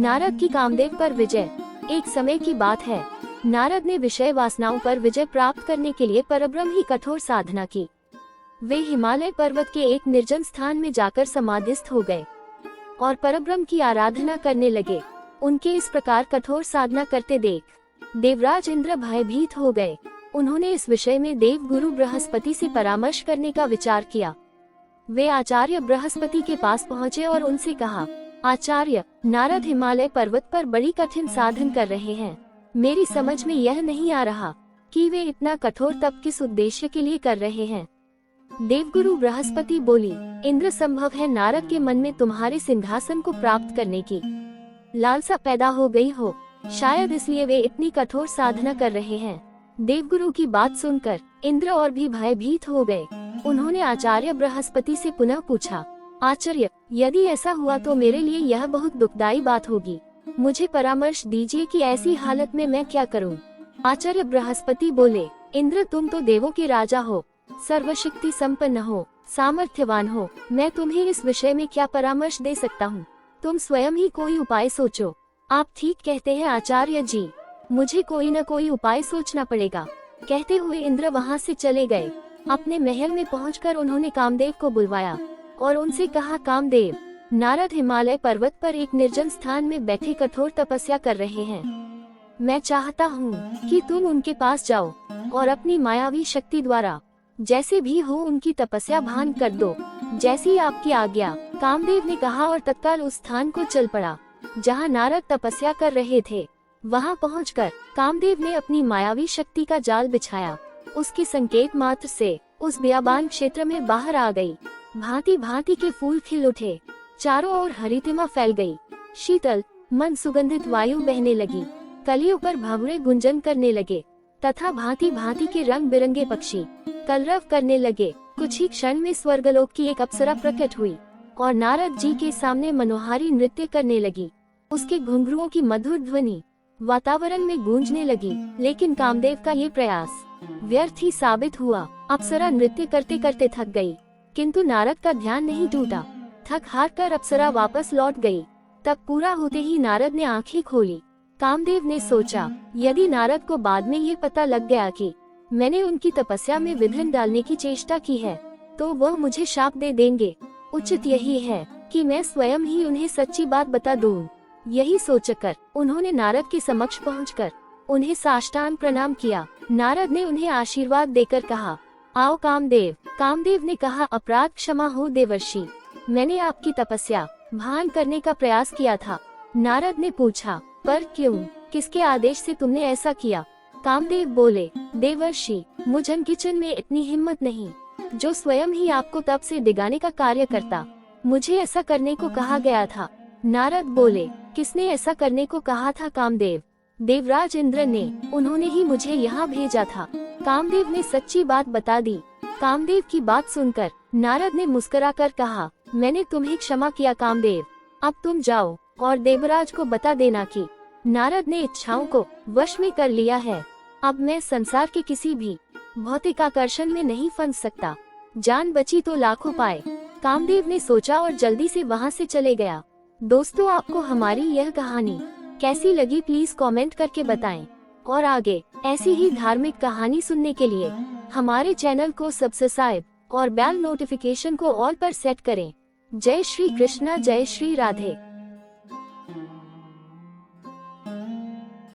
नारद की कामदेव पर विजय। एक समय की बात है, नारद ने विषय वासनाओं पर विजय प्राप्त करने के लिए परब्रह्म ही कठोर साधना की। वे हिमालय पर्वत के एक निर्जन स्थान में जाकर समाधिस्थ हो गए और परब्रह्म की आराधना करने लगे। उनके इस प्रकार कठोर साधना करते देख देवराज इंद्र भयभीत हो गए। उन्होंने इस विषय में देव गुरु बृहस्पति से परामर्श करने का विचार किया। वे आचार्य बृहस्पति के पास पहुँचे और उनसे कहा, आचार्य, नारद हिमालय पर्वत पर बड़ी कठिन साधन कर रहे हैं। मेरी समझ में यह नहीं आ रहा कि वे इतना कठोर तप किस उद्देश्य के लिए कर रहे हैं। देवगुरु बृहस्पति बोली, इंद्र, संभव है नारद के मन में तुम्हारे सिंहासन को प्राप्त करने की लालसा पैदा हो गई हो, शायद इसलिए वे इतनी कठोर साधना कर रहे हैं। देवगुरु की बात सुनकर इंद्र और भी भयभीत हो गए। उन्होंने आचार्य बृहस्पति से पुनः पूछा, आचार्य, यदि ऐसा हुआ तो मेरे लिए यह बहुत दुखदायी बात होगी। मुझे परामर्श दीजिए कि ऐसी हालत में मैं क्या करूं। आचार्य बृहस्पति बोले, इंद्र, तुम तो देवों के राजा हो, सर्वशक्ति संपन्न हो, सामर्थ्यवान हो। मैं तुम्हें इस विषय में क्या परामर्श दे सकता हूँ? तुम स्वयं ही कोई उपाय सोचो। आप ठीक कहते हैं आचार्य जी, मुझे कोई न कोई उपाय सोचना पड़ेगा। कहते हुए इंद्र वहाँ से चले गए। अपने महल में पहुंचकर उन्होंने कामदेव को बुलवाया और उनसे कहा, कामदेव, नारद हिमालय पर्वत पर एक निर्जन स्थान में बैठे कठोर तपस्या कर रहे हैं। मैं चाहता हूँ कि तुम उनके पास जाओ और अपनी मायावी शक्ति द्वारा जैसे भी हो उनकी तपस्या भंग कर दो, जैसी आपकी आज्ञा। कामदेव ने कहा और तत्काल उस स्थान को चल पड़ा जहाँ नारद तपस्या कर रहे थे। वहाँ पहुंचकर कामदेव ने अपनी मायावी शक्ति का जाल बिछाया। उसके संकेत मात्र से उस बियाबान क्षेत्र में बाहर आ गई। भांति भांति के फूल खिल उठे, चारों ओर हरितिमा फैल गई। शीतल मन सुगंधित वायु बहने लगी। कलियों पर भंवरे गुंजन करने लगे तथा भांति भांति के रंग बिरंगे पक्षी कलरव करने लगे। कुछ ही क्षण में स्वर्गलोक की एक अप्सरा प्रकट हुई और नारद जी के सामने मनोहारी नृत्य करने लगी। उसके घुंघरुओं की मधुर ध्वनि वातावरण में गूंजने लगी। लेकिन कामदेव का ये प्रयास व्यर्थ ही साबित हुआ। अप्सरा नृत्य करते करते थक गई, किंतु नारद का ध्यान नहीं टूटा। थक हार कर अप्सरा वापस लौट गई। तब पूरा होते ही नारद ने आंखें खोली। कामदेव ने सोचा, यदि नारद को बाद में ये पता लग गया कि मैंने उनकी तपस्या में विघ्न डालने की चेष्टा की है, तो वह मुझे शाप दे देंगे। उचित यही है कि मैं स्वयं ही उन्हें सच्ची बात बता दूं। यही सोचकर उन्होंने नारद के समक्ष पहुंचकर उन्हें साष्टांग प्रणाम किया। नारद ने उन्हें आशीर्वाद देकर कहा, आओ कामदेव। कामदेव ने कहा, अपराध क्षमा हो देवर्षि, मैंने आपकी तपस्या भंग करने का प्रयास किया था। नारद ने पूछा, पर क्यों, किसके आदेश से तुमने ऐसा किया? कामदेव बोले, देवर्षि, मुझ किचन में इतनी हिम्मत नहीं जो स्वयं ही आपको तप से डिगाने का कार्य करता। मुझे ऐसा करने को कहा गया था। नारद बोले, किसने ऐसा करने को कहा था कामदेव? देवराज इंद्र ने, उन्होंने ही मुझे यहाँ भेजा था। कामदेव ने सच्ची बात बता दी। कामदेव की बात सुनकर नारद ने मुस्कुराकर कहा, मैंने तुम्हें क्षमा किया कामदेव, अब तुम जाओ और देवराज को बता देना कि नारद ने इच्छाओं को वश में कर लिया है। अब मैं संसार के किसी भी भौतिक आकर्षण में नहीं फंस सकता। जान बची तो लाखों पाए। कामदेव ने सोचा और जल्दी से वहाँ से चले गया। दोस्तों, आपको हमारी यह कहानी कैसी लगी प्लीज कमेंट करके बताएं और आगे ऐसी ही धार्मिक कहानी सुनने के लिए हमारे चैनल को सब्सक्राइब और बेल नोटिफिकेशन को ऑल पर सेट करें। जय श्री कृष्णा, जय श्री राधे।